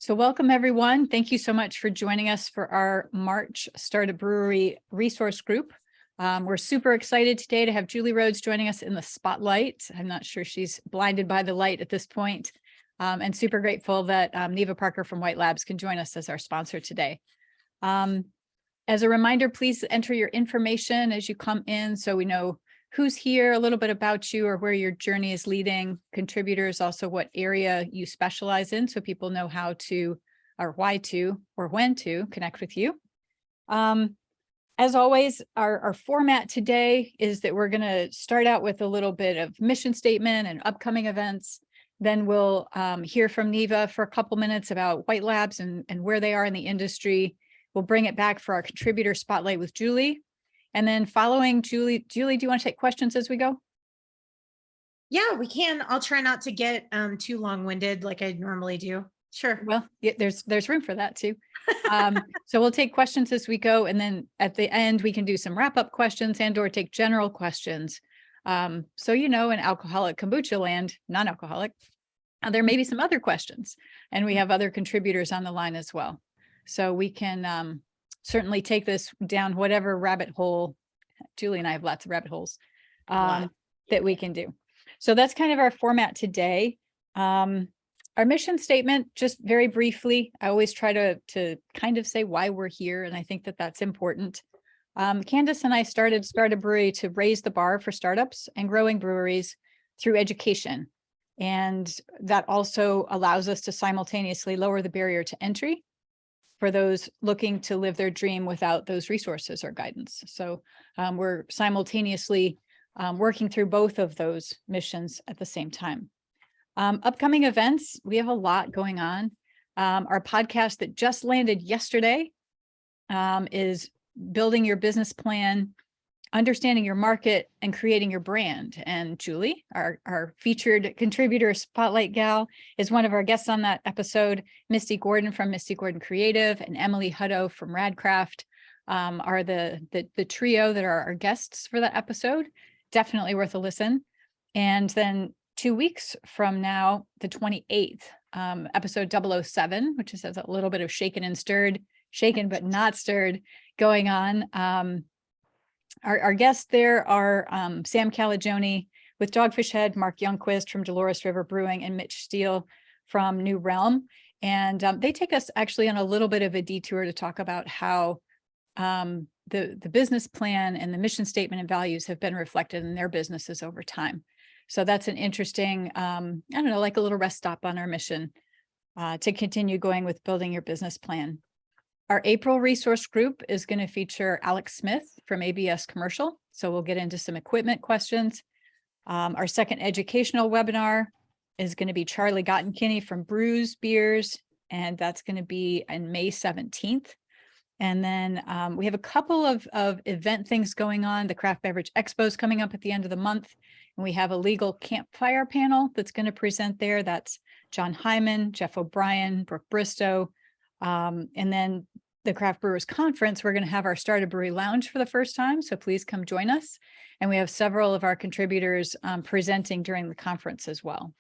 So welcome, everyone. Thank you so much for joining us for our March Start a Brewery resource group. We're super excited today to have Julie Rhodes joining us in the spotlight. I'm not sure she's blinded by the light at this point, and super grateful that Neva Parker from White Labs can join us as our sponsor today. As a reminder, please enter your information as you come in so we know who's here, a little bit about you or where your journey is leading, contributors, also what area you specialize in so people know how to or why to or when to connect with you. As always, our format today is that we're going to start out with a little bit of mission statement and upcoming events. Then we'll hear from Neva for a couple minutes about White Labs and where they are in the industry. We'll bring it back for our contributor spotlight with Julie. And then following Julie, do you want to take questions as we go? Yeah, we can. I'll try not to get too long-winded like I normally do. Sure. Well, yeah, there's room for that too. So we'll take questions as we go. And then at the end, we can do some wrap-up questions and or take general questions. So, in alcoholic kombucha land, non-alcoholic, there may be some other questions. And we have other contributors on the line as well. So we can certainly take this down whatever rabbit hole. Julie and I have lots of rabbit holes that we can do. So that's kind of our format today. Our mission statement, just very briefly, I always try to kind of say why we're here. And I think that that's important. Candace and I started Start a Brewery to raise the bar for startups and growing breweries through education. And that also allows us to simultaneously lower the barrier to entry for those looking to live their dream without those resources or guidance. So we're simultaneously working through both of those missions at the same time. Upcoming events, we have a lot going on. Our podcast that just landed yesterday is Building Your Business Plan, Understanding Your Market, and Creating Your Brand. And Julie, our featured contributor spotlight gal, is one of our guests on that episode. Misty Gordon from Misty Gordon Creative and Emily Hutto from Radcraft are the trio that are our guests for that episode. Definitely worth a listen. And then 2 weeks from now, the 28th, episode 007, which is a little bit of shaken and stirred, shaken but not stirred going on. Our guests there are Sam Calagione with Dogfish Head, Mark Youngquist from Dolores River Brewing, and Mitch Steele from New Realm. And they take us actually on a little bit of a detour to talk about how the business plan and the mission statement and values have been reflected in their businesses over time. So that's an interesting, like a little rest stop on our mission to continue going with building your business plan. Our April resource group is going to feature Alex Smith from ABS Commercial. So we'll get into some equipment questions. Our second educational webinar is going to be Charlie Gottenkinney from Brews Beers, and that's going to be on May 17th. And then we have a couple of event things going on. The Craft Beverage Expo is coming up at the end of the month. And we have a legal campfire panel that's going to present there. That's John Hyman, Jeff O'Brien, Brooke Bristow. And then the Craft Brewers Conference, we're going to have our Start a Brewery Lounge for the first time. So please come join us. And we have several of our contributors presenting during the conference as well.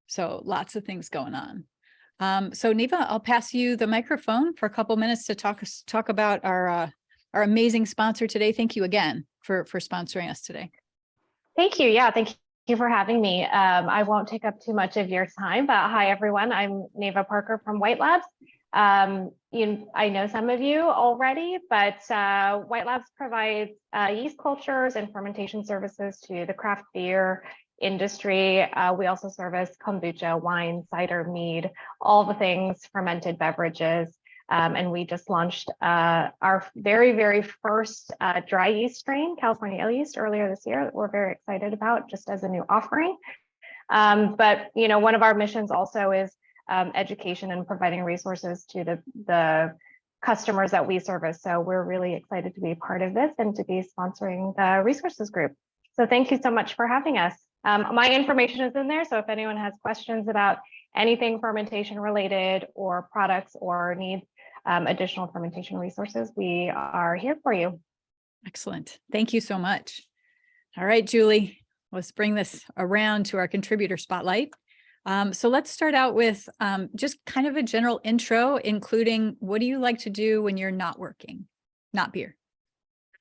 So lots of things going on. So Neva, I'll pass you the microphone for a couple minutes to talk about our amazing sponsor today. Thank you again for sponsoring us today. Thank you. Yeah, thank you for having me. I won't take up too much of your time, but hi, everyone. I'm Neva Parker from White Labs. I know some of you already, but White Labs provides yeast cultures and fermentation services to the craft beer industry. We also service kombucha, wine, cider, mead, all the things fermented beverages. And we just launched our very, very first dry yeast strain, California Ale Yeast, earlier this year that we're very excited about just as a new offering. But, one of our missions also is education and providing resources to the customers that we service. So we're really excited to be a part of this and to be sponsoring the resources group. So thank you so much for having us. My information is in there. So if anyone has questions about anything fermentation related or products or needs additional fermentation resources, we are here for you. Excellent. Thank you so much. All right, Julie, let's bring this around to our contributor spotlight. So let's start out with just kind of a general intro, including what do you like to do when you're not working, not beer?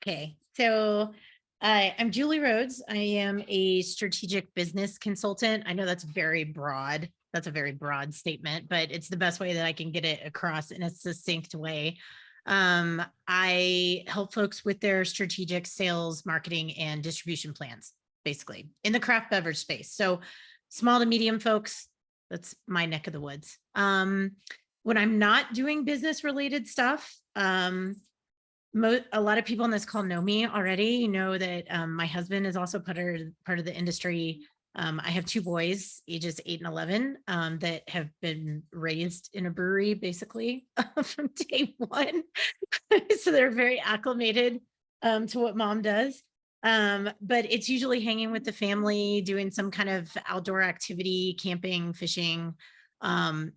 Okay, so I'm Julie Rhodes. I am a strategic business consultant. I know that's very broad. That's a very broad statement, but it's the best way that I can get it across in a succinct way. I help folks with their strategic sales, marketing, and distribution plans, basically in the craft beverage space. So small to medium folks, that's my neck of the woods. When I'm not doing business related stuff, a lot of people on this call know me already. You know that my husband is also part of the industry. I have two boys, ages 8 and 11, that have been raised in a brewery basically from day one. So they're very acclimated to what mom does. But it's usually hanging with the family, doing some kind of outdoor activity, camping, fishing.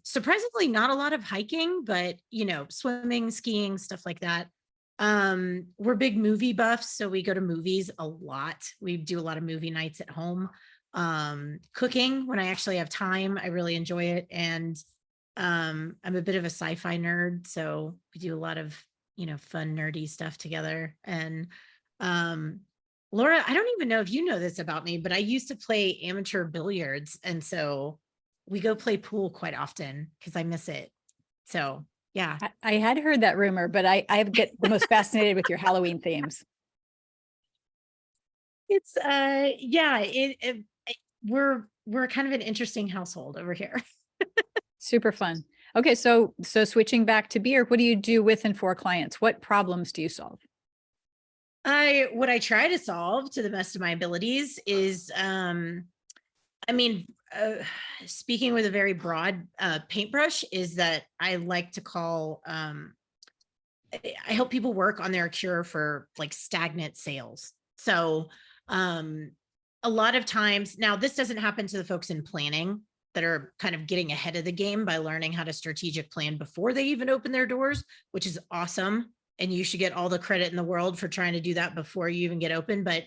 Surprisingly, not a lot of hiking, but swimming, skiing, stuff like that. We're big movie buffs, so we go to movies a lot. We do a lot of movie nights at home. Cooking when I actually have time, I really enjoy it. And I'm a bit of a sci-fi nerd, so we do a lot of fun nerdy stuff together. And Laura, I don't even know if you know this about me, but I used to play amateur billiards, and so we go play pool quite often because I miss it. So yeah. I had heard that rumor, but I get the most fascinated with your Halloween themes. It's we're kind of an interesting household over here. Super fun. Okay, so switching back to beer, what do you do with and for clients? What problems do you solve? What I try to solve to the best of my abilities is speaking with a very broad paintbrush, is that I like to call I help people work on their cure for like stagnant sales. So a lot of times, now this doesn't happen to the folks in planning that are kind of getting ahead of the game by learning how to strategic plan before they even open their doors, which is awesome. And you should get all the credit in the world for trying to do that before you even get open. But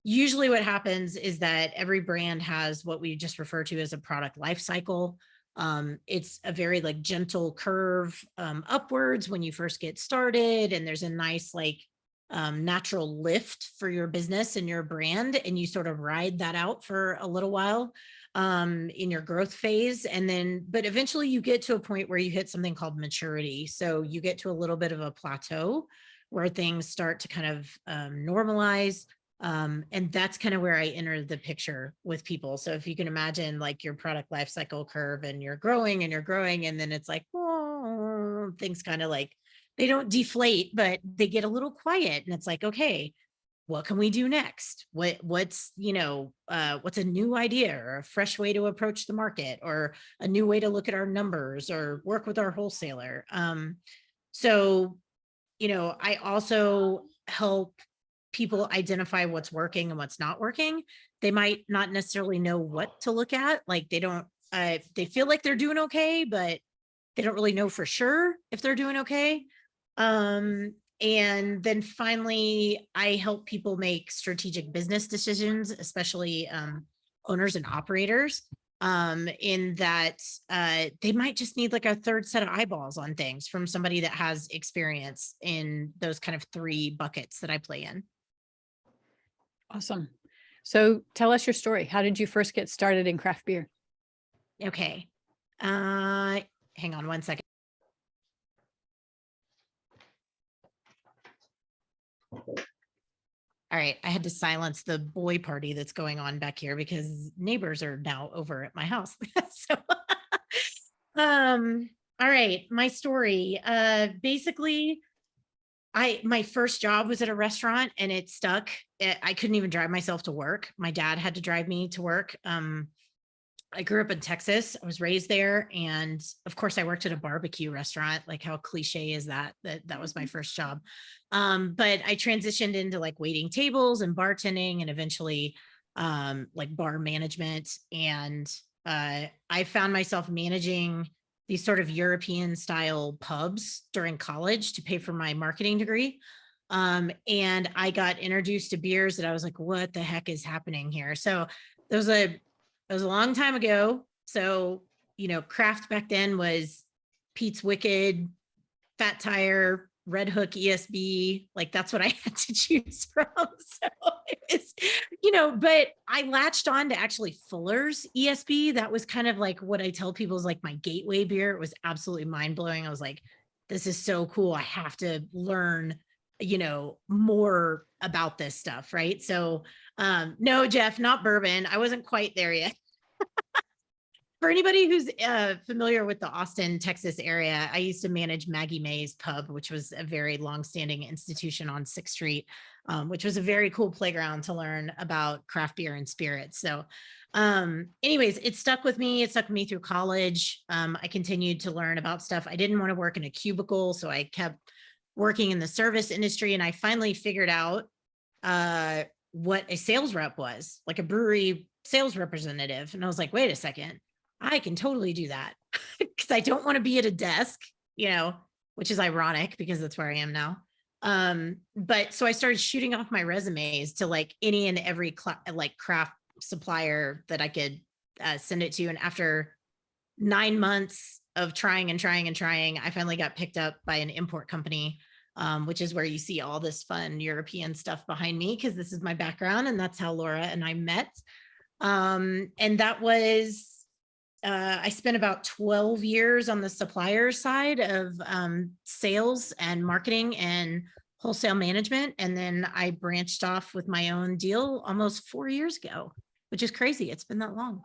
usually what happens is that every brand has what we just refer to as a product life cycle. It's a very like gentle curve upwards when you first get started. And there's a nice like natural lift for your business and your brand. And you sort of ride that out for a little while in your growth phase. And then, but eventually you get to a point where you hit something called maturity. So you get to a little bit of a plateau where things start to kind of normalize. And that's kind of where I enter the picture with people. So if you can imagine like your product life cycle curve and you're growing, and then it's like, oh, things kind of like, they don't deflate, but they get a little quiet. And it's like, okay, what can we do next? What's a new idea or a fresh way to approach the market or a new way to look at our numbers or work with our wholesaler. So I also help people identify what's working and what's not working. They might not necessarily know what to look at. Like they feel like they're doing okay, but they don't really know for sure if they're doing okay. And then finally, I help people make strategic business decisions, especially owners and operators, in that they might just need like a third set of eyeballs on things from somebody that has experience in those kind of 3 buckets that I play in. Awesome. So tell us your story. How did you first get started in craft beer? Okay. Hang on one second. All right, I had to silence the boy party that's going on back here because neighbors are now over at my house. So, all right, my story. Basically, my first job was at a restaurant and it stuck. I couldn't even drive myself to work. My dad had to drive me to work. I grew up in Texas. I was raised there. And of course I worked at a barbecue restaurant. Like how cliche is that was my first job. But I transitioned into like waiting tables and bartending and eventually like bar management. And I found myself managing these sort of European style pubs during college to pay for my marketing degree. And I got introduced to beers that I was like, what the heck is happening here? So there was a long time ago, So, craft back then was Pete's Wicked, Fat Tire, Red Hook ESB, like that's what I had to choose from. So it's, but I latched on to actually Fuller's ESB. That was kind of like what I tell people is like my gateway beer. It was absolutely mind blowing. I was like, this is so cool. I have to learn, more about this stuff. Right. So, no, Jeff, not bourbon. I wasn't quite there yet. For anybody who's familiar with the Austin, Texas area, I used to manage Maggie Mae's Pub, which was a very longstanding institution on 6th Street, which was a very cool playground to learn about craft beer and spirits. So anyways, it stuck with me. It stuck with me through college. I continued to learn about stuff. I didn't want to work in a cubicle, so I kept working in the service industry, and I finally figured out what a sales rep was, like a brewery sales representative. And I was like, wait a second. I can totally do that because I don't want to be at a desk, which is ironic because that's where I am now. But so I started shooting off my resumes to like any and every like craft supplier that I could send it to. And after 9 months of trying, I finally got picked up by an import company, which is where you see all this fun European stuff behind me, because this is my background and that's how Laura and I met. And that was I spent about 12 years on the supplier side of sales and marketing and wholesale management. And then I branched off with my own deal almost 4 years ago, which is crazy. It's been that long.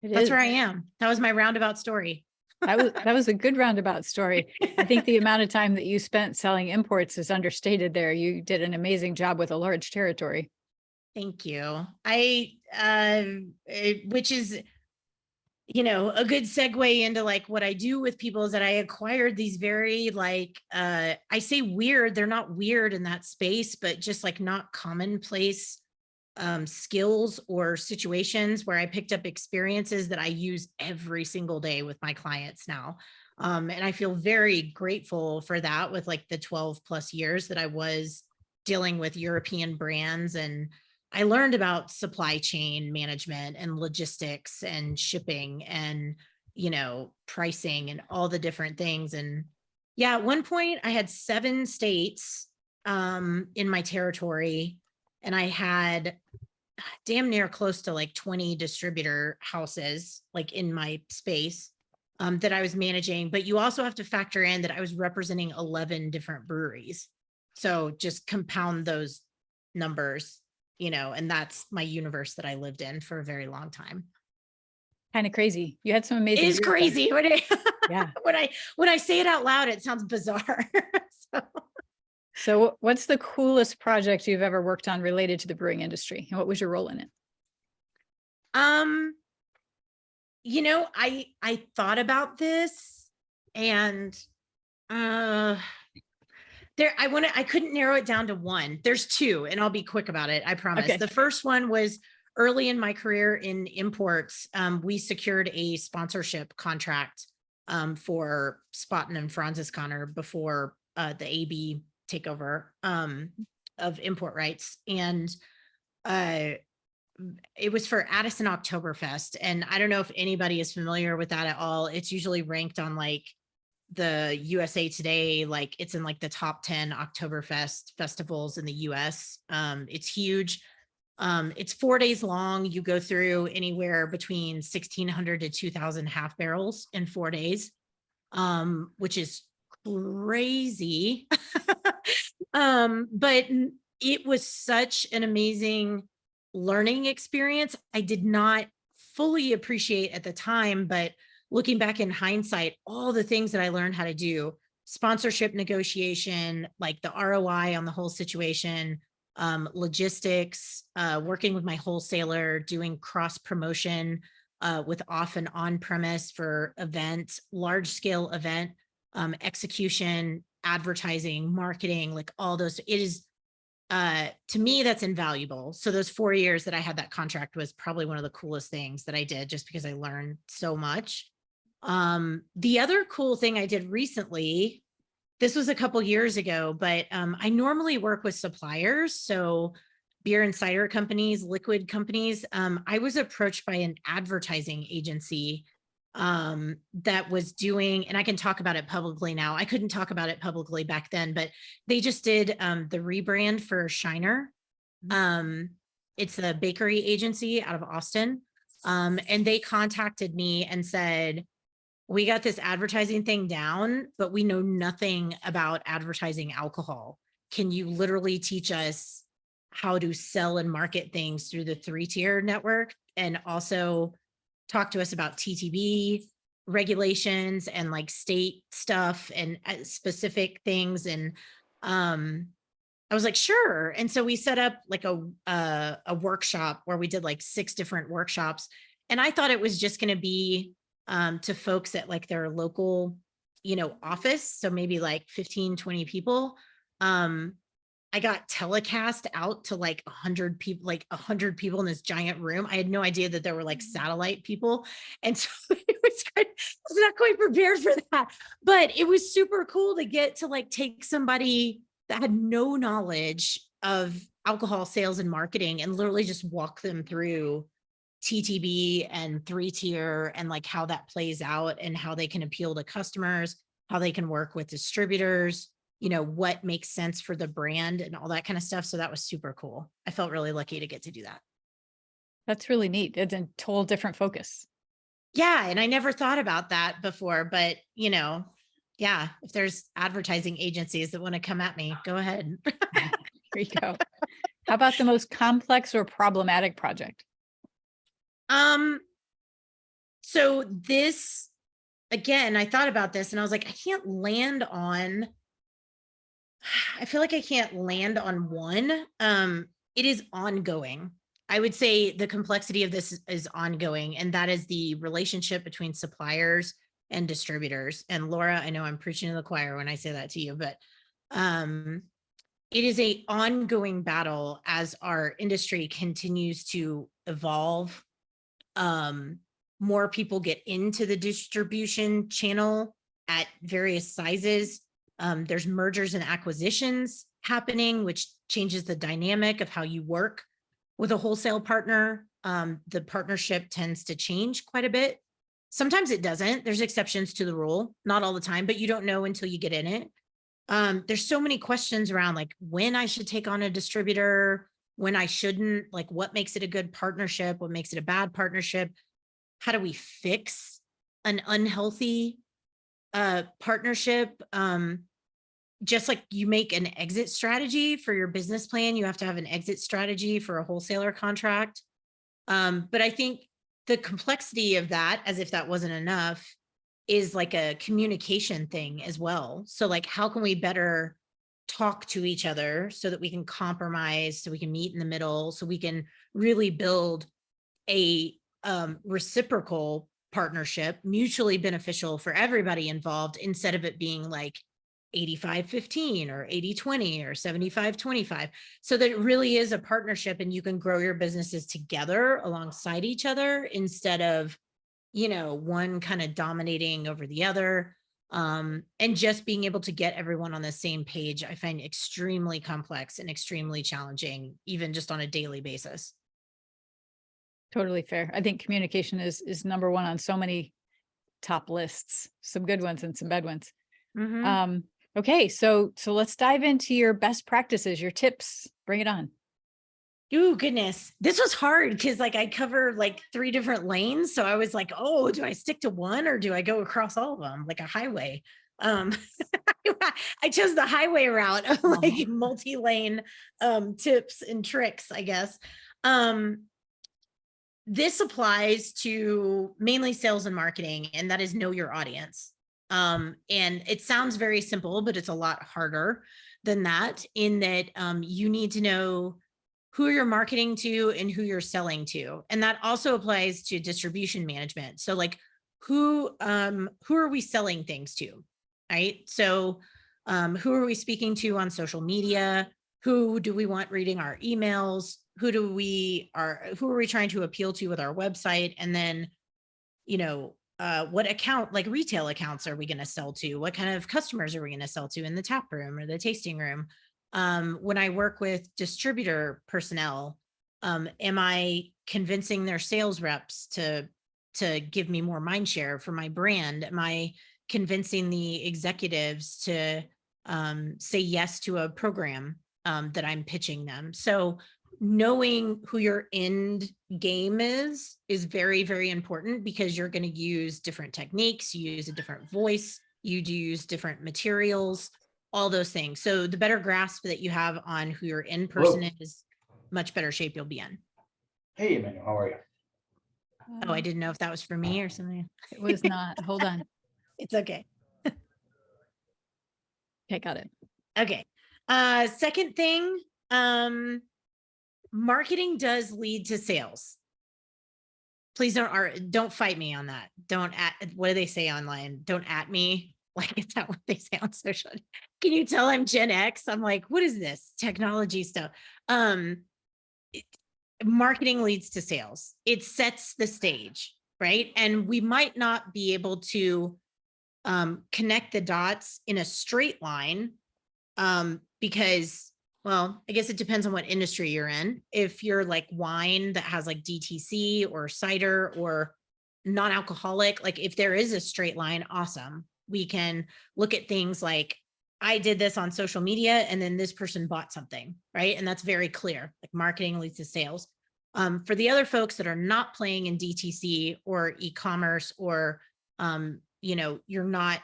That's where I am. That was my roundabout story. That was a good roundabout story. I think the amount of time that you spent selling imports is understated there. You did an amazing job with a large territory. Thank you. Which is, a good segue into like what I do with people is that I acquired these very like, I say weird, they're not weird in that space, but just like not commonplace skills or situations where I picked up experiences that I use every single day with my clients now. And I feel very grateful for that with like the 12 plus years that I was dealing with European brands, and I learned about supply chain management and logistics and shipping and, pricing and all the different things. And yeah, at one point I had 7 states in my territory, and I had damn near close to like 20 distributor houses like in my space that I was managing. But you also have to factor in that I was representing 11 different breweries. So just compound those numbers, and that's my universe that I lived in for a very long time. Kind of crazy. You had some amazing. It is crazy. Yeah. When I say it out loud, it sounds bizarre. So what's the coolest project you've ever worked on related to the brewing industry? And what was your role in it? I thought about this, and I couldn't narrow it down to one. There's 2, and I'll be quick about it. I promise. Okay. The first one was early in my career in imports. We secured a sponsorship contract for Spaten and Franziskaner before the AB takeover of import rights. And it was for Addison Oktoberfest. And I don't know if anybody is familiar with that at all. It's usually ranked on like the USA Today, like it's in like the top 10 Oktoberfest festivals in the US. It's huge. It's 4 days long. You go through anywhere between 1,600 to 2,000 half barrels in 4 days, which is crazy. But it was such an amazing learning experience. I did not fully appreciate at the time, but looking back in hindsight, all the things that I learned how to do, sponsorship negotiation, like the ROI on the whole situation, logistics, working with my wholesaler, doing cross promotion with off and on premise for events, large scale event, execution, advertising, marketing, like all those. It is, to me, that's invaluable. So those 4 years that I had that contract was probably one of the coolest things that I did, just because I learned so much. The other cool thing I did recently, this was a couple years ago, but I normally work with suppliers. So beer and cider companies, liquid companies. I was approached by an advertising agency that was doing, and I can talk about it publicly now. I couldn't talk about it publicly back then, but they just did the rebrand for Shiner. It's a bakery agency out of Austin. And they contacted me and said, we got this advertising thing down, but we know nothing about advertising alcohol. Can you literally teach us how to sell and market things through the 3-tier network, and also talk to us about TTB regulations and like state stuff and specific things? And I was like, sure. And so we set up like a workshop where we did like 6 different workshops. And I thought it was just going to be to folks at like their local, office. So maybe like 15, 20 people. I got telecast out to like 100 people, in this giant room. I had no idea that there were like satellite people. And so I was not quite prepared for that, but it was super cool to get to like take somebody that had no knowledge of alcohol sales and marketing and literally just walk them through TTB and 3-tier and like how that plays out and how they can appeal to customers, how they can work with distributors, what makes sense for the brand and all that kind of stuff. So that was super cool. I felt really lucky to get to do that. That's really neat. It's a total different focus. Yeah. And I never thought about that before, but yeah, if there's advertising agencies that want to come at me, go ahead. There you go. How about the most complex or problematic project? So this, again, I thought about this and I was like, I feel like I can't land on one. It is ongoing. I would say the complexity of this is ongoing, and that is the relationship between suppliers and distributors. And Laura, I know I'm preaching to the choir when I say that to you, but it is an ongoing battle as our industry continues to evolve. More people get into the distribution channel at various sizes. There's mergers and acquisitions happening, which changes the dynamic of how you work with a wholesale partner. The partnership tends to change quite a bit. Sometimes it doesn't. There's exceptions to the rule, not all the time, but you don't know until you get in it. There's so many questions around like when I should take on a distributor, when I shouldn't, like what makes it a good partnership, what makes it a bad partnership, how do we fix an unhealthy partnership? Just like you make an exit strategy for your business plan, you have to have an exit strategy for a wholesaler contract. But I think the complexity of that, as if that wasn't enough, is like a communication thing as well. So like, how can we better talk to each other so that we can compromise, so we can meet in the middle, so we can really build a reciprocal partnership, mutually beneficial for everybody involved, instead of it being like 85-15 or 80-20 or 75-25, so that it really is a partnership and you can grow your businesses together alongside each other instead of, one kind of dominating over the other. And just being able to get everyone on the same page, I find extremely complex and extremely challenging, even just on a daily basis. Totally fair. I think communication is number one on so many top lists, some good ones and some bad ones. Mm-hmm. Okay. So let's dive into your best practices, your tips. Bring it on. Oh, goodness. This was hard because like I cover like 3 different lanes. So I was like, oh, do I stick to one or do I go across all of them like a highway? I chose the highway route of like multi-lane tips and tricks, I guess. This applies to mainly sales and marketing, and that is know your audience. And it sounds very simple, but it's a lot harder than that, in that you need to know who you're marketing to and who you're selling to. And that also applies to distribution management. So like who are we selling things to, right? So who are we speaking to on social media? Who do we want reading our emails? Who are we trying to appeal to with our website? And then, what account, like retail accounts, are we going to sell to? What kind of customers are we going to sell to in the tap room or the tasting room? When I work with distributor personnel, am I convincing their sales reps to give me more mind share for my brand? Am I convincing the executives to say yes to a program that I'm pitching them? So knowing who your end game is very, very important, because you're going to use different techniques, you use a different voice, you do use different materials, all those things. So the better grasp that you have on who your end person is, much better shape you'll be in. Hey, Emmanuel, how are you? Oh, I didn't know if that was for me or something. It was not. Hold on. It's okay. Okay, got it. Okay. Second thing, marketing does lead to sales. Please don't fight me on that. What do they say online? Don't at me. Like, is that what they say on social? Can you tell I'm Gen X? I'm like, what is this technology stuff? Marketing leads to sales. It sets the stage, right? And we might not be able to connect the dots in a straight line because, well, I guess it depends on what industry you're in. If you're like wine that has like DTC or cider or non-alcoholic, like if there is a straight line, awesome. We can look at things like, I did this on social media and then this person bought something, right? And that's very clear. Like marketing leads to sales. For the other folks that are not playing in DTC or e-commerce, or you're not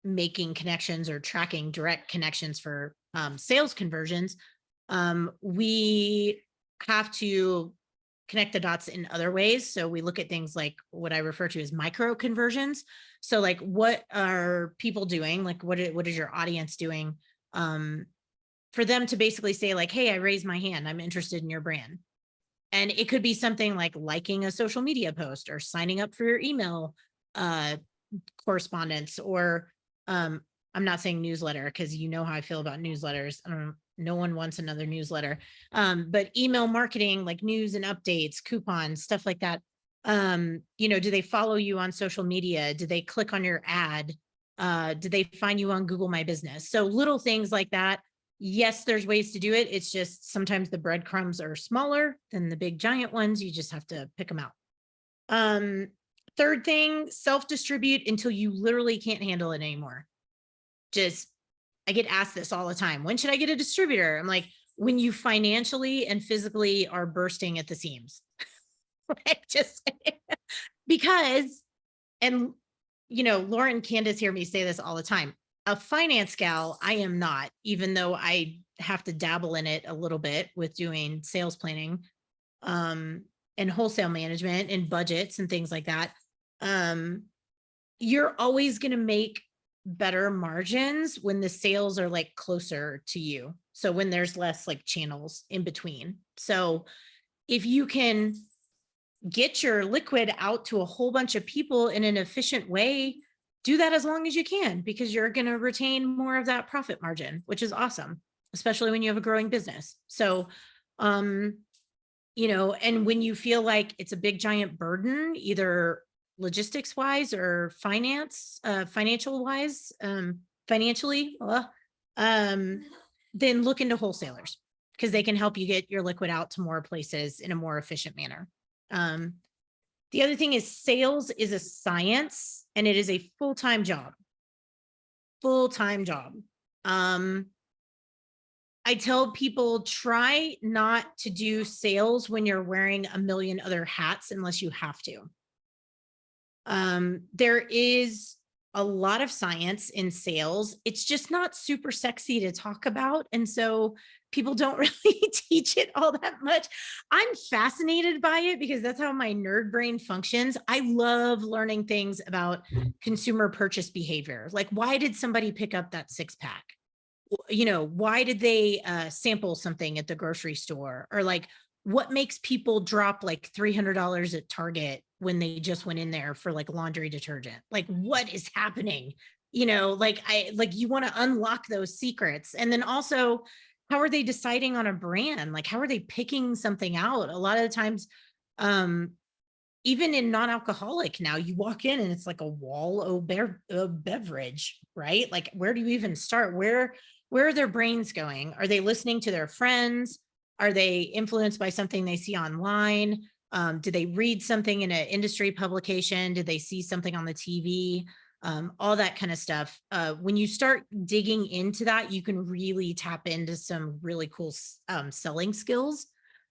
making connections or tracking direct connections for sales conversions, we have to connect the dots in other ways. So we look at things like what I refer to as micro conversions. So like, what are people doing? Like, what is your audience doing for them to basically say like, hey, I raised my hand, I'm interested in your brand. And it could be something like liking a social media post or signing up for your email correspondence, or I'm not saying newsletter because you know how I feel about newsletters. No one wants another newsletter, but email marketing, like news and updates, coupons, stuff like that. Do they follow you on social media? Do they click on your ad? Do they find you on Google My Business? So little things like that. Yes, there's ways to do it. It's just sometimes the breadcrumbs are smaller than the big giant ones. You just have to pick them out. Third thing, self-distribute until you literally can't handle it anymore. I get asked this all the time. When should I get a distributor? I'm like, when you financially and physically are bursting at the seams. Because, and Laura and Candace hear me say this all the time. A finance gal, I am not, even though I have to dabble in it a little bit with doing sales planning and wholesale management and budgets and things like that. You're always going to make better margins when the sales are like closer to you. So when there's less like channels in between. So if you can get your liquid out to a whole bunch of people in an efficient way, do that as long as you can, because you're going to retain more of that profit margin, which is awesome, especially when you have a growing business. So, and when you feel like it's a big giant burden, either logistics wise or financially, then look into wholesalers, because they can help you get your liquid out to more places in a more efficient manner. The other thing is, sales is a science and it is a full-time job. I tell people, try not to do sales when you're wearing a million other hats unless you have to. There is a lot of science in sales. It's just not super sexy to talk about. And so people don't really teach it all that much. I'm fascinated by it because that's how my nerd brain functions. I love learning things about consumer purchase behavior. Like, why did somebody pick up that 6-pack? Why did they sample something at the grocery store? Or like, what makes people drop like $300 at Target when they just went in there for like laundry detergent? Like, what is happening? You want to unlock those secrets. And then also, how are they deciding on a brand? Like, how are they picking something out? A lot of the times, even in non-alcoholic now, you walk in and it's like a wall of beverage, right? Like, where do you even start? Where are their brains going? Are they listening to their friends? Are they influenced by something they see online? Do they read something in an industry publication? Did they see something on the TV? All that kind of stuff. When you start digging into that, you can really tap into some really cool selling skills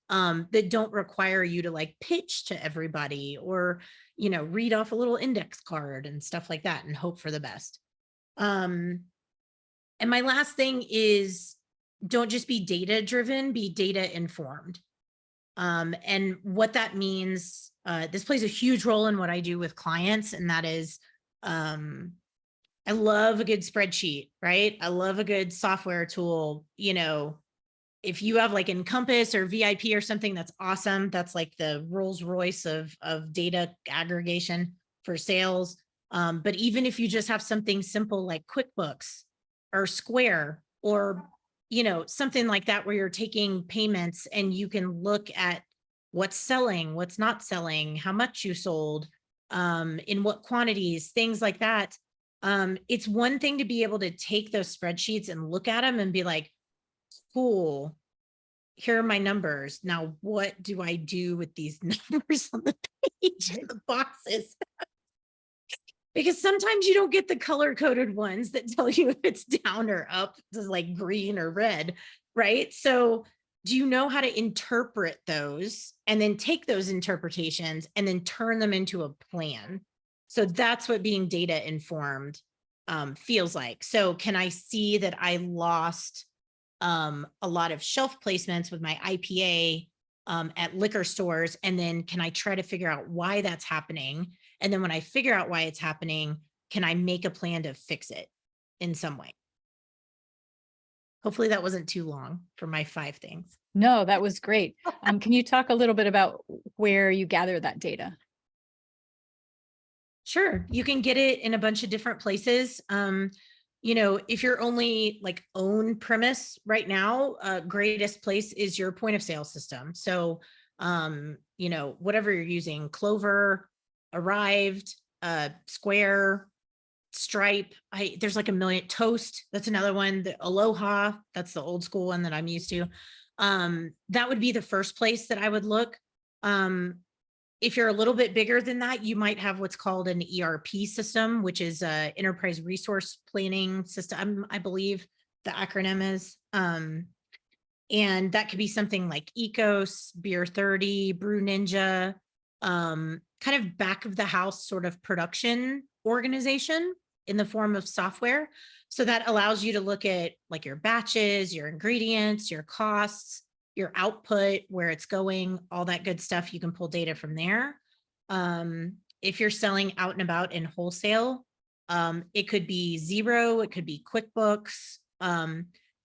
that don't require you to like pitch to everybody or, read off a little index card and stuff like that and hope for the best. And my last thing is, don't just be data driven, be data informed. And what that means, this plays a huge role in what I do with clients. And that is, I love a good spreadsheet, right? I love a good software tool. If you have like Encompass or VIP or something, that's awesome. That's like the Rolls Royce of data aggregation for sales. But even if you just have something simple like QuickBooks or Square or, something like that, where you're taking payments and you can look at what's selling, what's not selling, how much you sold, in what quantities, things like that. It's one thing to be able to take those spreadsheets and look at them and be like, cool, here are my numbers. Now, what do I do with these numbers on the page and the boxes? Because sometimes you don't get the color-coded ones that tell you if it's down or up, just like green or red, right? So do you know how to interpret those and then take those interpretations and then turn them into a plan? So that's what being data informed feels like. So can I see that I lost a lot of shelf placements with my IPA at liquor stores? And then can I try to figure out why that's happening? And then when I figure out why it's happening, can I make a plan to fix it in some way? Hopefully that wasn't too long for my 5 things. No, that was great. Can you talk a little bit about where you gather that data? Sure. You can get it in a bunch of different places. If you're only like own premise right now, greatest place is your point of sale system. So, whatever you're using, Clover, Arrived, Square, Stripe. There's like a million. Toast, that's another one. The Aloha, that's the old school one that I'm used to. That would be the first place that I would look. If you're a little bit bigger than that, you might have what's called an ERP system, which is a enterprise resource planning system, I believe the acronym is. And that could be something like Ecos, Beer 30, Brew Ninja, kind of back of the house sort of production organization in the form of software. So that allows you to look at like your batches, your ingredients, your costs, your output, where it's going, all that good stuff. You can pull data from there. If you're selling out and about in wholesale, it could be Xero, it could be QuickBooks.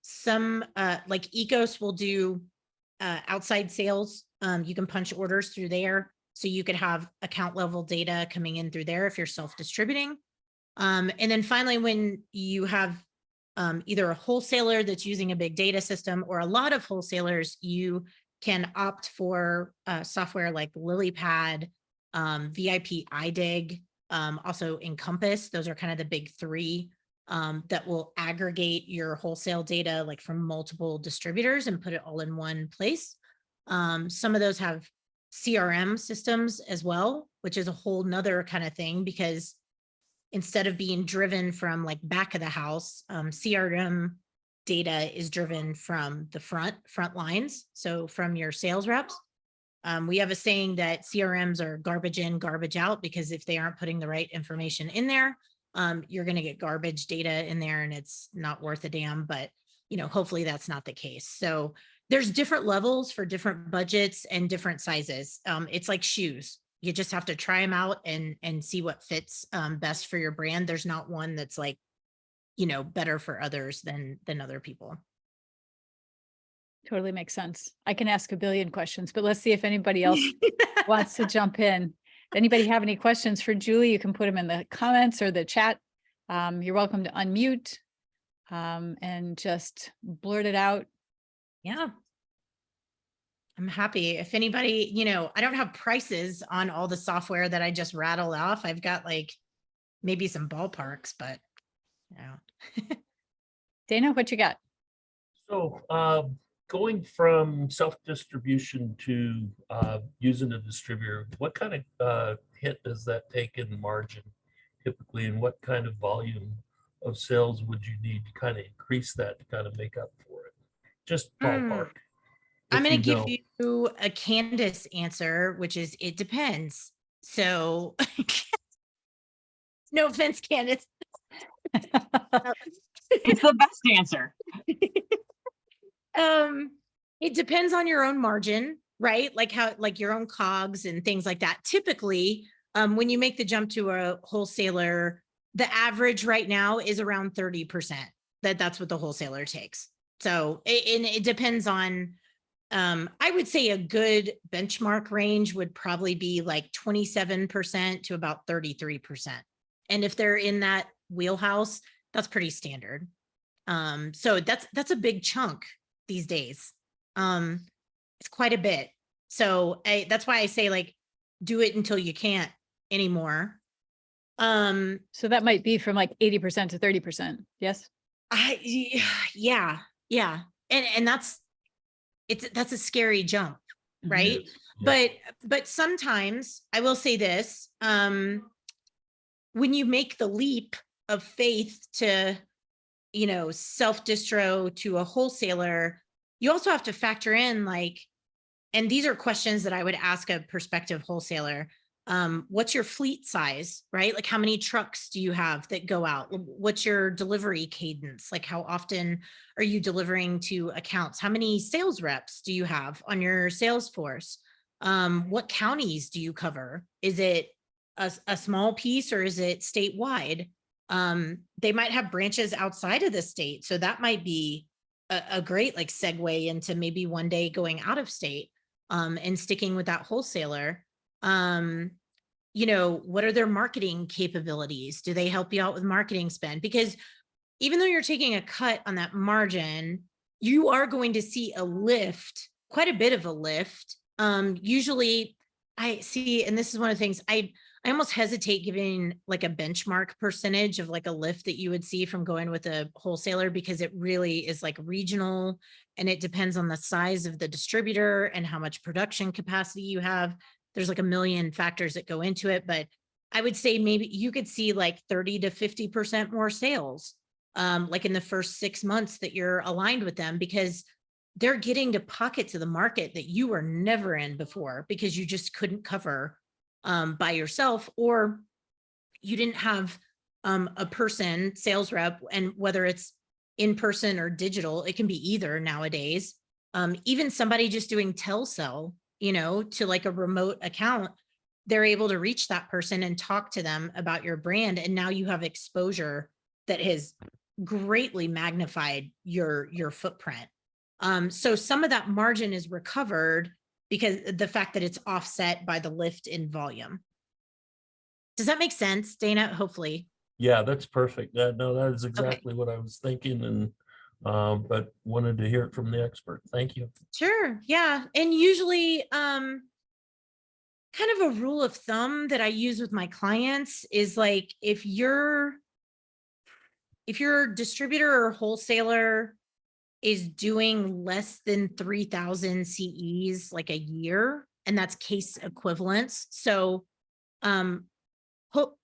Some like Ecos will do outside sales. You can punch orders through there. So you could have account level data coming in through there if you're self-distributing. And then finally, when you have either a wholesaler that's using a big data system or a lot of wholesalers, you can opt for software like LilyPad, VIP iDig, also Encompass. Those are kind of the big 3 that will aggregate your wholesale data like from multiple distributors and put it all in one place. Some of those have CRM systems as well, which is a whole nother kind of thing, because instead of being driven from like back of the house, CRM data is driven from the front lines. So from your sales reps. We have a saying that CRMs are garbage in, garbage out, because if they aren't putting the right information in there, you're going to get garbage data in there and it's not worth a damn. But, hopefully that's not the case. So there's different levels for different budgets and different sizes. It's like shoes. You just have to try them out and see what fits best for your brand. There's not one that's like, better for others than other people. Totally makes sense. I can ask a billion questions, but let's see if anybody else wants to jump in. Anybody have any questions for Julie? You can put them in the comments or the chat. You're welcome to unmute and just blurt it out. Yeah. I'm happy. If anybody, I don't have prices on all the software that I just rattled off. I've got like maybe some ballparks, but Dana, what you got? So, going from self-distribution to using a distributor, what kind of hit does that take in the margin typically, and what kind of volume of sales would you need to kind of increase that to kind of make up for it? Just ballpark. I'm if going to you give know. you a Candace answer, which is it depends. So no offense, Candace. It's the best answer. It depends on your own margin, right? Like your own COGS and things like that. Typically, when you make the jump to a wholesaler, the average right now is around 30%. That's what the wholesaler takes. So it depends on, I would say a good benchmark range would probably be like 27% to about 33%. And if they're in that wheelhouse, that's pretty standard. So that's a big chunk these days. It's quite a bit. So that's why I say like, do it until you can't anymore. So that might be from like 80% to 30%. Yes. Yeah. And that's a scary jump, right? Yes, yes. But sometimes I will say this, when you make the leap of faith to, self-distro to a wholesaler, you also have to factor in like, and these are questions that I would ask a prospective wholesaler. What's your fleet size, right? Like how many trucks do you have that go out? What's your delivery cadence? Like how often are you delivering to accounts? How many sales reps do you have on your sales force? What counties do you cover? Is it a small piece or is it statewide? They might have branches outside of the state. So that might be a great like segue into maybe one day going out of state and sticking with that wholesaler. What are their marketing capabilities? Do they help you out with marketing spend? Because even though you're taking a cut on that margin, you are going to see a lift, quite a bit of a lift. Usually I see, and this is one of the things I almost hesitate giving like a benchmark percentage of like a lift that you would see from going with a wholesaler, because it really is like regional and it depends on the size of the distributor and how much production capacity you have. There's like a million factors that go into it, but I would say maybe you could see like 30 to 50% more sales, like in the first 6 months that you're aligned with them, because they're getting to pockets of the market that you were never in before because you just couldn't cover by yourself, or you didn't have a person sales rep, and whether it's in person or digital, it can be either nowadays. Even somebody just doing telesell, to like a remote account, they're able to reach that person and talk to them about your brand. And now you have exposure that has greatly magnified your footprint. So some of that margin is recovered because the fact that it's offset by the lift in volume. Does that make sense, Dana? Hopefully. Yeah, that's perfect. No, that is exactly what I was thinking, and but wanted to hear it from the expert. Thank you. Sure. Yeah. And usually, kind of a rule of thumb that I use with my clients is like, if your distributor or wholesaler is doing less than 3,000 CEs like a year, and that's case equivalents. So,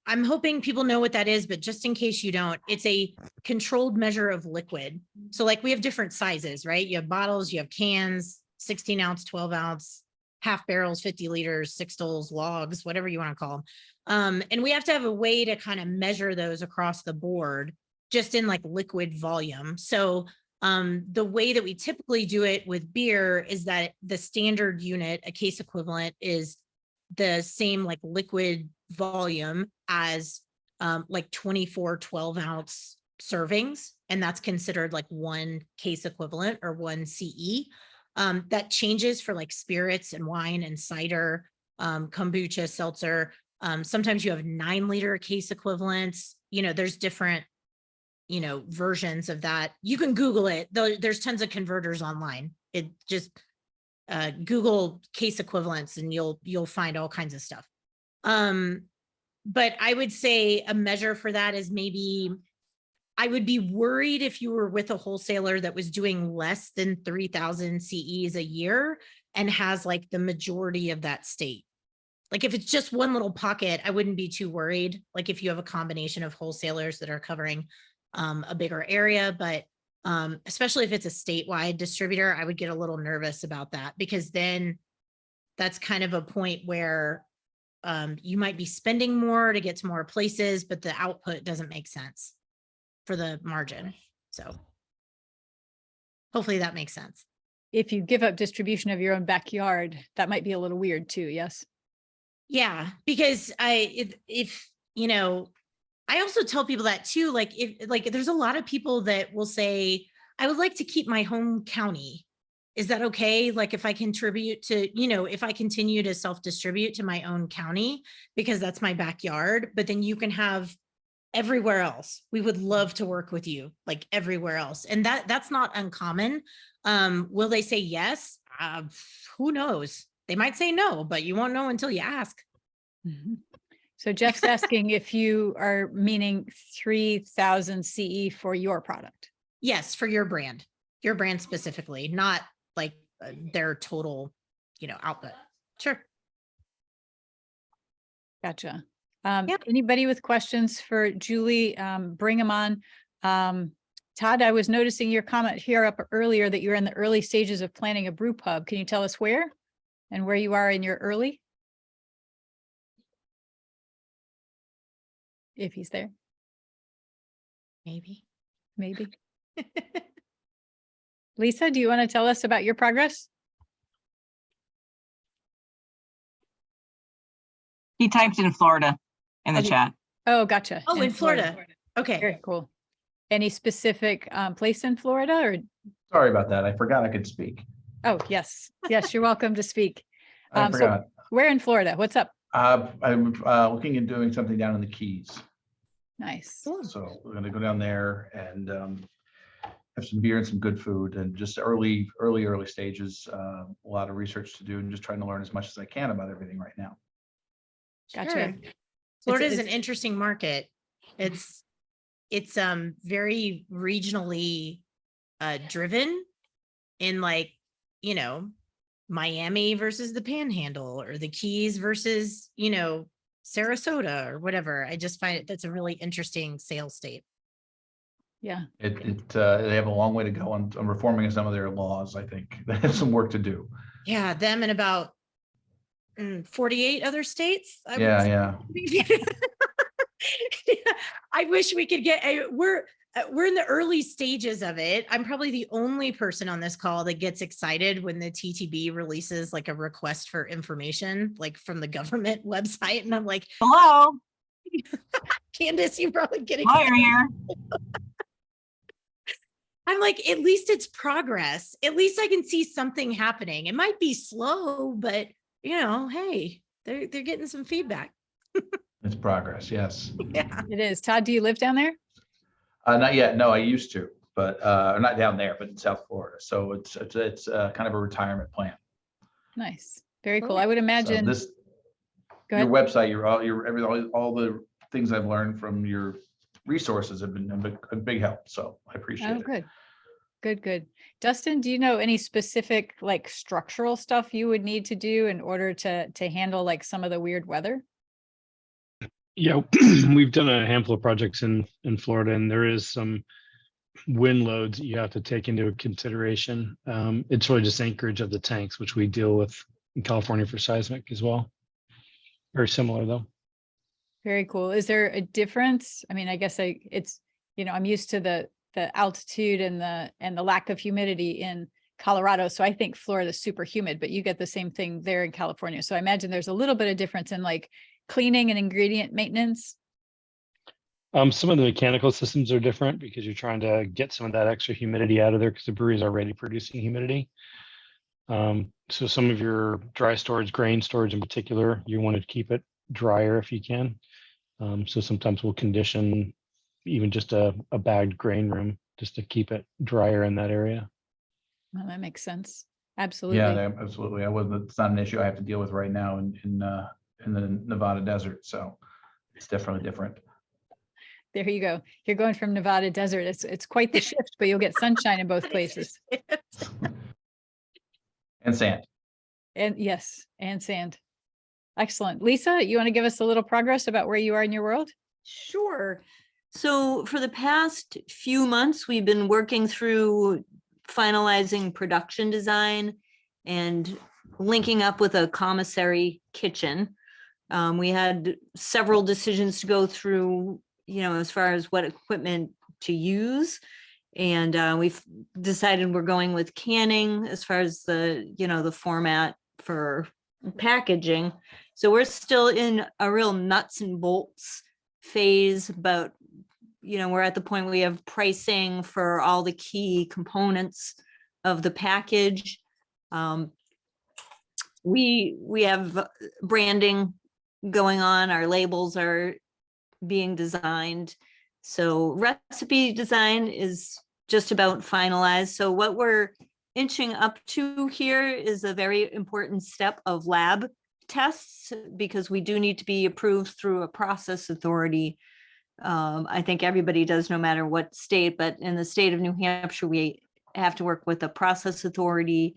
I'm hoping people know what that is, but just in case you don't, it's a controlled measure of liquid. So like we have different sizes, right? You have bottles, you have cans, 16 ounce, 12 ounce, half barrels, 50 liters, sixtels, logs, whatever you want to call them. And we have to have a way to kind of measure those across the board, just in like liquid volume. So the way that we typically do it with beer is that the standard unit, a case equivalent, is the same like liquid volume as like 24 12-ounce servings, and that's considered like one case equivalent or one CE. That changes for like spirits and wine and cider, kombucha, seltzer. Sometimes you have 9-liter case equivalents. There's different versions of that. You can Google it. There's tons of converters online. It just Google case equivalents and you'll find all kinds of stuff. But I would say a measure for that is maybe, I would be worried if you were with a wholesaler that was doing less than 3,000 CEs a year and has like the majority of that state. Like if it's just one little pocket, I wouldn't be too worried. Like if you have a combination of wholesalers that are covering a bigger area, but especially if it's a statewide distributor, I would get a little nervous about that, because then that's kind of a point where you might be spending more to get to more places, but the output doesn't make sense for the margin. So hopefully that makes sense. If you give up distribution of your own backyard, that might be a little weird too. Yes. Yeah, because if you know, I also tell people that too, like if like there's a lot of people that will say, I would like to keep my home county. Is that okay? Like if I contribute to, you know, if I continue to self-distribute to my own county, because that's my backyard, but then you can have everywhere else. We would love to work with you, like everywhere else. And that's not uncommon. Will they say yes? Who knows? They might say no, but you won't know until you ask. Mm-hmm. So Jeff's asking if you are meaning 3,000 CE for your product. Yes, for your brand specifically, not like their total, you know, output. Sure. Gotcha. Anybody with questions for Julie, bring them on. Todd, I was noticing your comment here up earlier that you're in the early stages of planning a brew pub. Can you tell us where and where you are in your early? If he's there. Maybe. Lisa, do you want to tell us about your progress? He typed in Florida in the Okay. chat. Oh, gotcha. Oh, in Florida. Okay. Very cool. Any specific place in Florida or? Sorry about that. I forgot I could speak. Oh, yes. Yes, you're welcome to speak. I So forgot. where in Florida? What's up? I'm looking at doing something down in the Keys. Nice. So we're gonna go down there and have some beer and some good food, and just early stages. A lot of research to do and just trying to learn as much as I can about everything right now. Gotcha. Sure. Florida is an it's- interesting market. It's very regionally driven in, like, you know, Miami versus the Panhandle, or the Keys versus, you know, Sarasota or whatever. I just find that's a really interesting sales state. Yeah. They have a long way to go on reforming some of their laws. I think they have some work to do. Yeah, them and about 48 other states. I would Yeah. say. I wish we could get. We're in the early stages of it. I'm probably the only person on this call that gets excited when the TTB releases like a request for information, like from the government website, and I'm like, Hello, Candace, you probably get Meyer excited. here. I'm like, at least it's progress. At least I can see something happening. It might be slow, but you know, hey, they're getting some feedback. It's progress. Yes. Yeah. It is. Todd, do you live down there? Not yet. No, I used to, but not down there, but in South Florida. So it's kind of a retirement plan. Nice. Very cool. Okay. I would So imagine. this, Go your ahead. website, all the things I've learned from your resources have been a big help. So I appreciate Oh, it. good. Good. Dustin, do you know any specific like structural stuff you would need to do in order to handle like some of the weird weather? Yeah, we've done a handful of projects in Florida, and there is some wind loads that you have to take into consideration. It's really just anchorage of the tanks, which we deal with in California for seismic as well. Very similar though. Very cool. Is there a difference? I mean, I guess it's, you know, I'm used to the altitude and the lack of humidity in Colorado. So I think Florida is super humid, but you get the same thing there in California. So I imagine there's a little bit of difference in like cleaning and ingredient maintenance. Some of the mechanical systems are different because you're trying to get some of that extra humidity out of there because the brewery is already producing humidity. So some of your dry storage, grain storage in particular, you want to keep it drier if you can. So sometimes we'll condition even just a bagged grain room just to keep it drier in that area. Well, that makes sense. Absolutely. Yeah, absolutely. It's not an issue I have to deal with right now in the Nevada desert. So it's definitely different. There you go. You're going from Nevada desert. It's quite the shift, but you'll get sunshine in both places. And sand. And yes, and sand. Excellent. Lisa, you want to give us a little progress about where you are in your world? Sure. So for the past few months, we've been working through finalizing production design and linking up with a commissary kitchen. We had several decisions to go through, as far as what equipment to use. And we've decided we're going with canning as far as the format for packaging. So we're still in a real nuts and bolts phase, but we're at the point where we have pricing for all the key components of the package. We have branding going on. Our labels are being designed. So recipe design is just about finalized. So what we're inching up to here is a very important step of lab tests, because we do need to be approved through a process authority. I think everybody does, no matter what state, but in the state of New Hampshire, we have to work with a process authority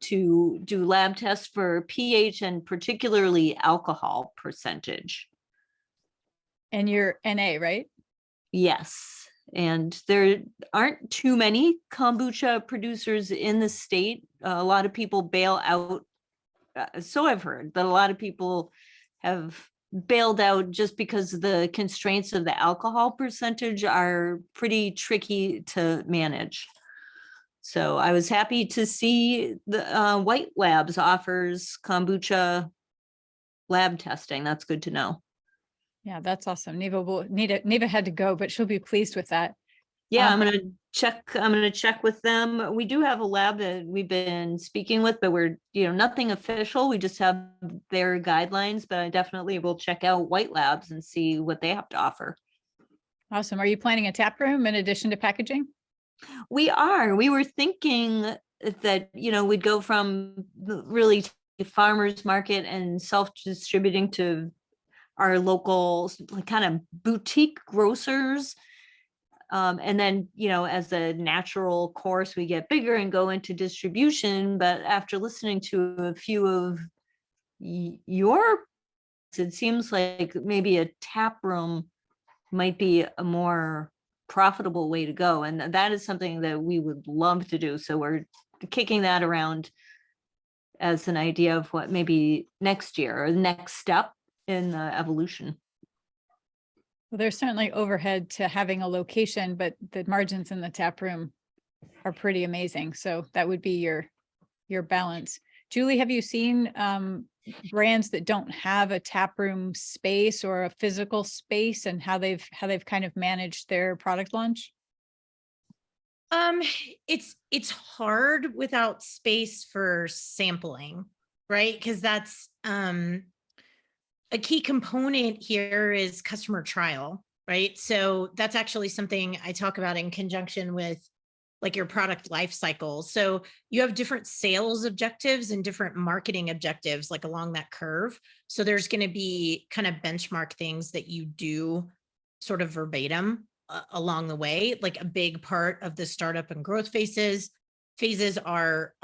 to do lab tests for pH and particularly alcohol percentage. And you're NA, right? Yes. And there aren't too many kombucha producers in the state. A lot of people bail out. So I've heard that a lot of people have bailed out just because the constraints of the alcohol percentage are pretty tricky to manage. So I was happy to see the White Labs offers kombucha lab testing. That's good to know. Yeah, that's awesome. Neva had to go, but she'll be pleased with that. Yeah, I'm gonna check with them. We do have a lab that we've been speaking with, but we're, nothing official. We just have their guidelines, but I definitely will check out White Labs and see what they have to offer. Awesome. Are you planning a tap room in addition to packaging? We were thinking that, we'd go from really farmers market and self-distributing to our local kind of boutique grocers. And then, as a natural course, we get bigger and go into distribution. But after listening to a few of it seems like maybe a tap room might be a more profitable way to go. And that is something that we would love to do. So we're kicking that around as an idea of what maybe next year or the next step in the evolution. Well, there's certainly overhead to having a location, but the margins in the tap room are pretty amazing. So that would be your balance. Julie, have you seen brands that don't have a tap room space or a physical space, and how they've kind of managed their product launch? It's hard without space for sampling, right? Because that's a key component here is customer trial, right? So that's actually something I talk about in conjunction with like your product life cycle. So you have different sales objectives and different marketing objectives, like along that curve. So there's going to be kind of benchmark things that you do sort of verbatim along the way. Like a big part of the startup and growth phases are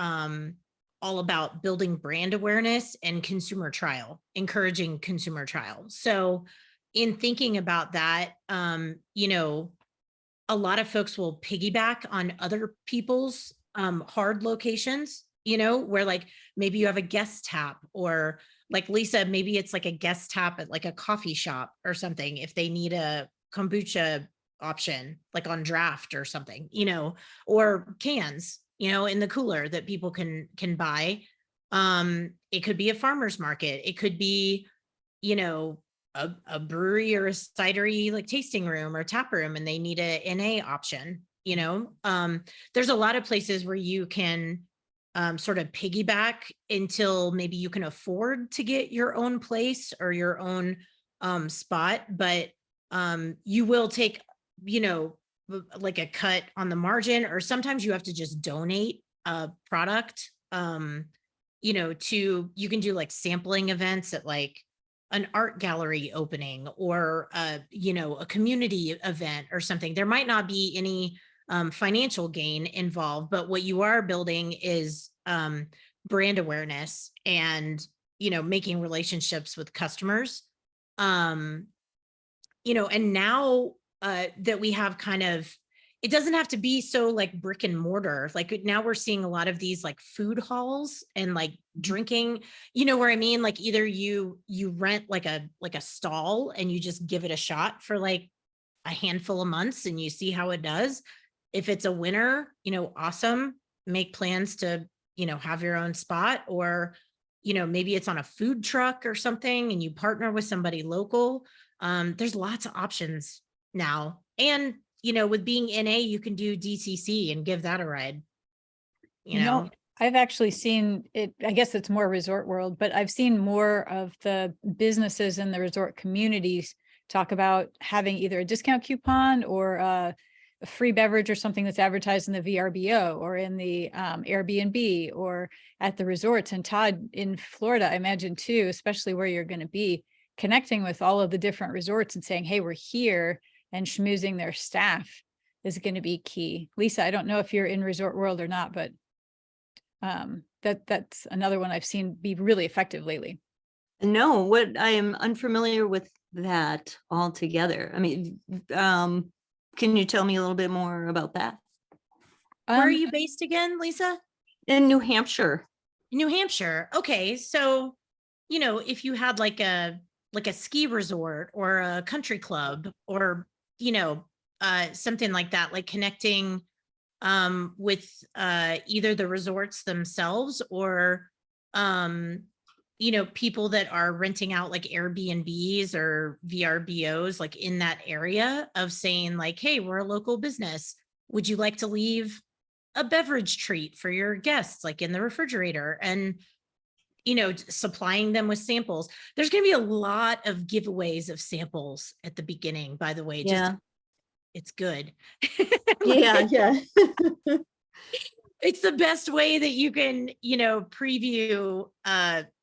all about building brand awareness and consumer trial, encouraging consumer trial. So in thinking about that, a lot of folks will piggyback on other people's hard locations, where like maybe you have a guest tap, or like Lisa, maybe it's like a guest tap at like a coffee shop or something if they need a kombucha option, like on draft or something, or cans, in the cooler that people can buy. It could be a farmer's market. It could be, a brewery or a cidery like tasting room or tap room, and they need a NA option. There's a lot of places where you can sort of piggyback until maybe you can afford to get your own place or your own spot, but you will take, like a cut on the margin, or sometimes you have to just donate a product you can do like sampling events at like an art gallery opening or, a community event or something. There might not be any financial gain involved, but what you are building is brand awareness and, making relationships with customers. And now that we have kind of, it doesn't have to be so like brick and mortar. Like now we're seeing a lot of these like food halls and like drinking, where I mean, like either you rent like a stall and you just give it a shot for like a handful of months and you see how it does. If it's a winner, awesome, make plans to, have your own spot, or, maybe it's on a food truck or something and you partner with somebody local. There's lots of options now. And, with being NA, you can do DCC and give that a ride. I've actually seen it, I guess it's more resort world, but I've seen more of the businesses in the resort communities talk about having either a discount coupon or a free beverage or something that's advertised in the VRBO or in the Airbnb or at the resorts. And Todd, in Florida, I imagine too, especially where you're going to be, connecting with all of the different resorts and saying, hey, we're here, and schmoozing their staff is going to be key. Lisa, I don't know if you're in resort world or not, but that's another one I've seen be really effective lately. No, what I am unfamiliar with that altogether. I mean, can you tell me a little bit more about that? Where are you based again, Lisa? In New Hampshire. New Hampshire. Okay. So, if you had like a ski resort or a country club or, something like that, like connecting with either the resorts themselves or, people that are renting out like Airbnbs or VRBOs, like in that area, of saying like, hey, we're a local business. Would you like to leave a beverage treat for your guests, like in the refrigerator? And, supplying them with samples. There's going to be a lot of giveaways of samples at the beginning, by the way. Yeah. It's good. Yeah. It's the best way that you can, preview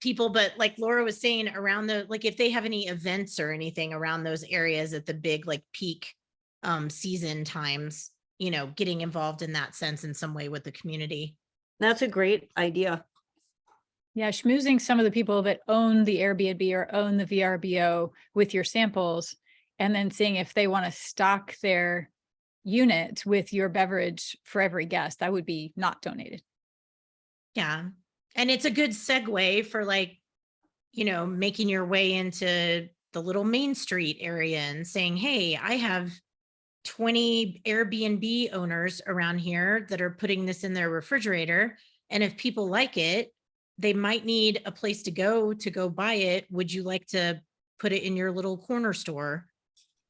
people. But like Laura was saying, around like if they have any events or anything around those areas at the big like peak season times, getting involved in that sense in some way with the community. That's a great idea. Yeah, schmoozing some of the people that own the Airbnb or own the VRBO with your samples, and then seeing if they want to stock their unit with your beverage for every guest. That would be not donated. Yeah. And it's a good segue for like, making your way into the little Main Street area and saying, hey, I have 20 Airbnb owners around here that are putting this in their refrigerator. And if people like it, they might need a place to go buy it. Would you like to put it in your little corner store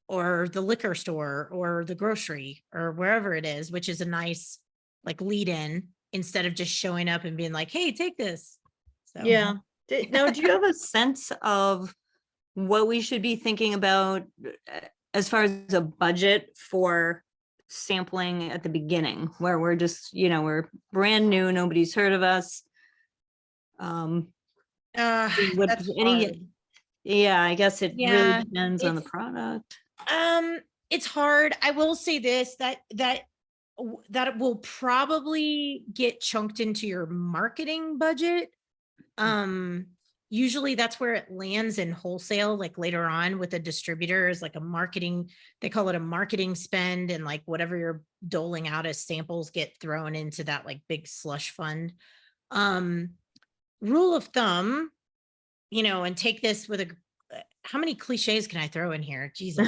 or the liquor store or the grocery or wherever it is, which is a nice like lead in, instead of just showing up and being like, hey, take this. So. Yeah. Now, do you have a sense of what we should be thinking about as far as a budget for sampling at the beginning, where we're just, we're brand new, nobody's heard of us? That's hard. Yeah, I guess it Yeah, really depends on the product. It's hard. I will say this, that will probably get chunked into your marketing budget. Usually that's where it lands in wholesale, like later on with a distributor, is like a marketing, they call it a marketing spend, and like whatever you're doling out as samples get thrown into that like big slush fund. Rule of thumb, and take this with how many cliches can I throw in here? Jesus,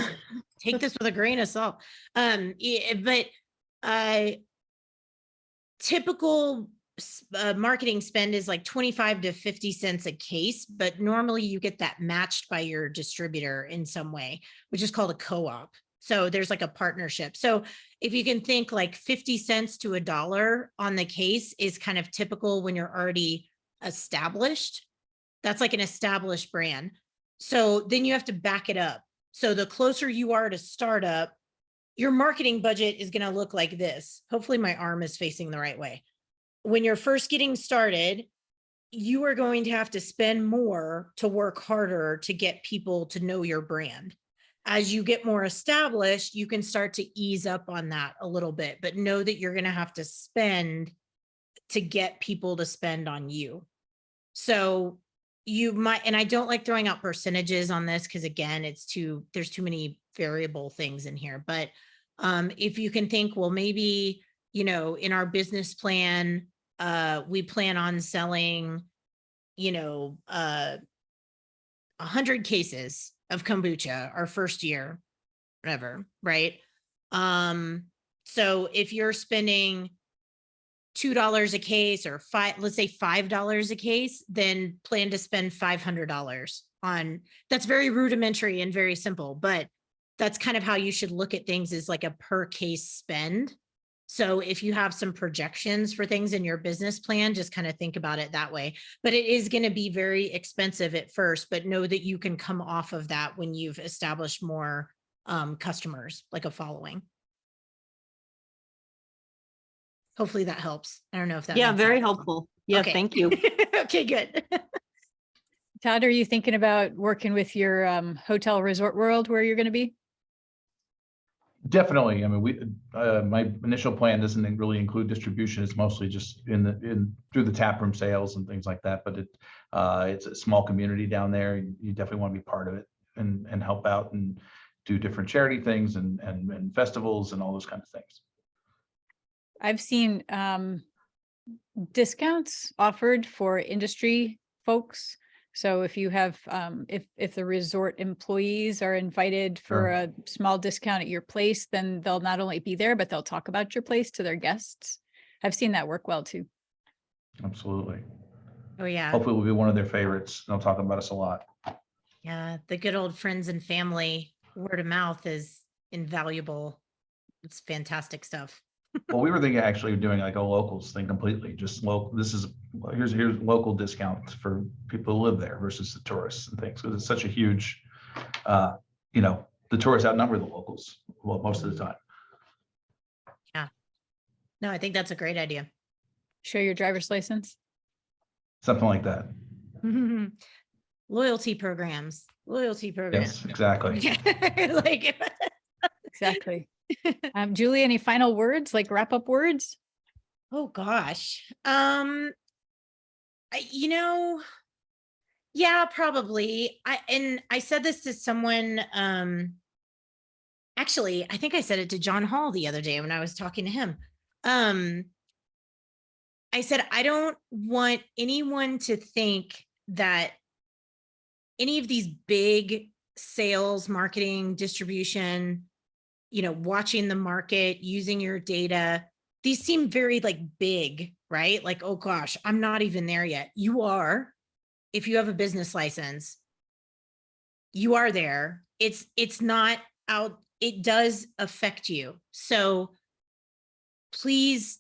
take this with a grain of salt. But typical marketing spend is like 25 to 50 cents a case, but normally you get that matched by your distributor in some way, which is called a co-op. So there's like a partnership. So if you can think like 50 cents to $1 on the case is kind of typical when you're already established. That's like an established brand. So then you have to back it up. So the closer you are to startup, your marketing budget is going to look like this. Hopefully my arm is facing the right way. when you're first getting started, you are going to have to spend more to work harder to get people to know your brand. As you get more established, you can start to ease up on that a little bit, but know that you're going to have to spend to get people to spend on you. So you might, and I don't like throwing out percentages on this because again, there's too many variable things in here. But if you can think, well, maybe, in our business plan, we plan on selling, 100 cases of kombucha our first year, whatever, right? So if you're spending $2 a case or let's say $5 a case, then plan to spend $500 on, that's very rudimentary and very simple, but that's kind of how you should look at things, is like a per case spend. So if you have some projections for things in your business plan, just kind of think about it that way. But it is going to be very expensive at first, but know that you can come off of that when you've established more customers, like a following. Hopefully that helps. I don't know if that. Yeah, makes very sense. helpful. Yeah, Okay. thank you. Okay, good. Todd, are you thinking about working with your hotel resort world where you're going to be? Definitely. I mean, my initial plan doesn't really include distribution. It's mostly just through the taproom sales and things like that. But it's a small community down there. You definitely want to be part of it and help out and do different charity things and festivals and all those kinds of things. I've seen discounts offered for industry folks. So if you have, if the resort employees are invited for a small discount at your place, then they'll not only be there, but they'll talk about your place to their guests. I've seen that work well too. Absolutely. Oh yeah. Hopefully we'll be one of their favorites. They'll talk about us a lot. Yeah. The good old friends and family word of mouth is invaluable. It's fantastic stuff. Well, we were thinking actually of doing like a locals thing completely, just local. Here's local discounts for people who live there versus the tourists and things. Because it's such a huge, the tourists outnumber the locals most of the time. Yeah. No, I think that's a great idea. Show your driver's license. Something like that. Loyalty programs. Yes, exactly. Like Exactly. Julie, any final words, like wrap up words? Oh gosh. Yeah, probably. I said this to someone, actually, I think I said it to John Hall the other day when I was talking to him. I said, I don't want anyone to think that any of these big sales, marketing, distribution, watching the market, using your data, these seem very like big, right? Like, oh gosh, I'm not even there yet. You are, if you have a business license, you are there. It's not out. It does affect you. So please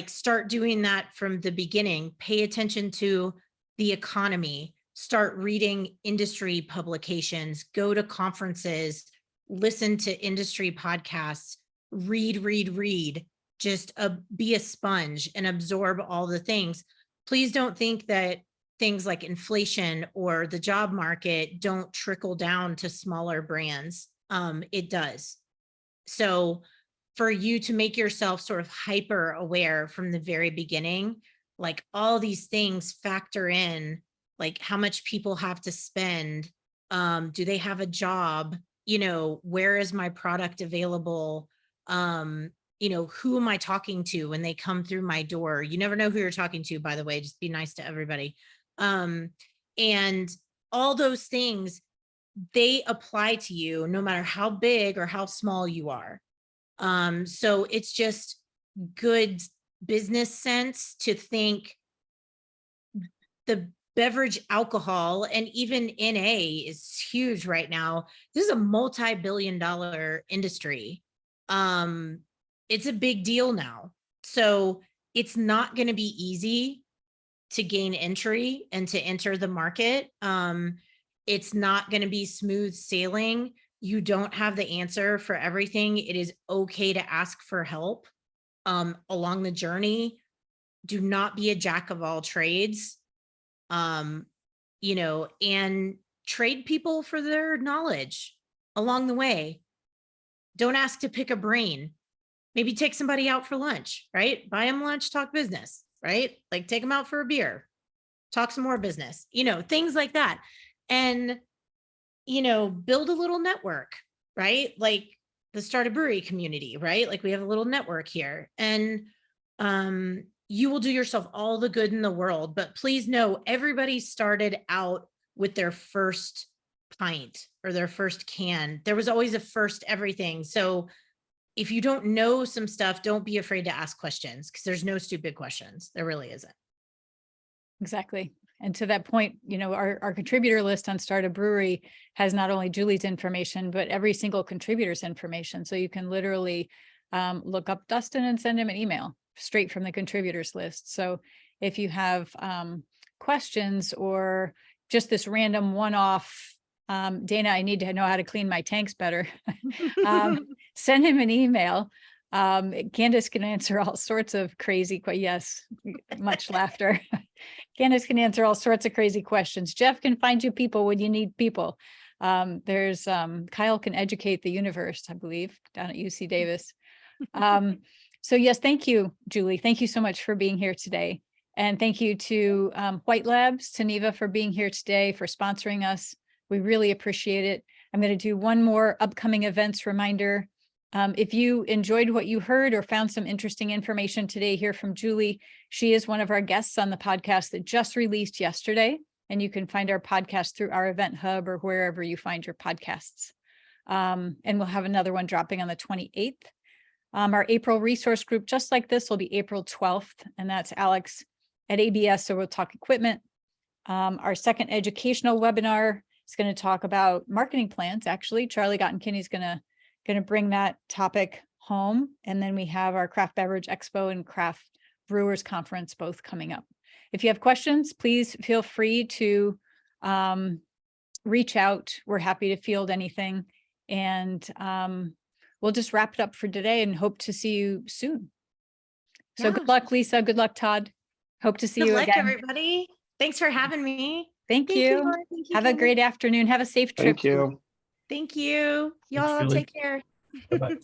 start doing that from the beginning. Pay attention to the economy, start reading industry publications, go to conferences, listen to industry podcasts, read, just be a sponge and absorb all the things. Please don't think that things like inflation or the job market don't trickle down to smaller brands. It does. So for you to make yourself sort of hyper aware from the very beginning, like all these things factor in, like how much people have to spend. Do they have a job? Where is my product available? Who am I talking to when they come through my door? You never know who you're talking to, by the way, just be nice to everybody. And all those things, they apply to you no matter how big or how small you are. So it's just good business sense to think the beverage alcohol and even NA is huge right now. This is a multi-billion-dollar industry. It's a big deal now. So it's not going to be easy to gain entry and to enter the market. It's not going to be smooth sailing. You don't have the answer for everything. It is okay to ask for help along the journey. do not be a jack of all trades. And trade people for their knowledge along the way. Don't ask to pick a brain. Maybe take somebody out for lunch, right? Buy them lunch, talk business, right? Like take them out for a beer, talk some more business, things like that. And, build a little network, right? Like the Start a Brewery community, right? Like we have a little network here, and you will do yourself all the good in the world. But please know, everybody started out with their first pint or their first can. There was always a first everything. So if you don't know some stuff, don't be afraid to ask questions, because there's no stupid questions. There really isn't. Exactly. And to that point, our contributor list on Start a Brewery has not only Julie's information, but every single contributor's information. So you can literally look up Dustin and send him an email straight from the contributors list. So if you have questions or just this random one-off, Dana, I need to know how to clean my tanks better, send him an email. Candace can answer all sorts of crazy, yes, much laughter. Candace can answer all sorts of crazy questions. Jeff can find you people when you need people. There's Kyle can educate the universe, I believe, down at UC Davis. So yes, thank you, Julie. Thank you so much for being here today. And thank you to White Labs, to Neva for being here today, for sponsoring us. We really appreciate it. I'm going to do one more upcoming events reminder. If you enjoyed what you heard or found some interesting information today here from Julie, she is one of our guests on the podcast that just released yesterday. And you can find our podcast through our event hub or wherever you find your podcasts. And we'll have another one dropping on the 28th. Our April resource group, just like this, will be April 12th. And that's Alex at ABS. So we'll talk equipment. Our second educational webinar is going to talk about marketing plans. Actually, Charlie Gottenkinney is going to bring that topic home. And then we have our Craft Beverage Expo and Craft Brewers Conference both coming up. If you have questions, please feel free to reach out. We're happy to field anything. And we'll just wrap it up for today and hope to see you soon. So good luck, Lisa. Good luck, Todd. Hope to see Good you luck, again. everybody. Thanks for having me. Thank you. Laura. Thank you, Have a Candace. great afternoon. Have a safe trip. Thank you. Thank you. Thanks, Y'all Julie. take care. Bye-bye.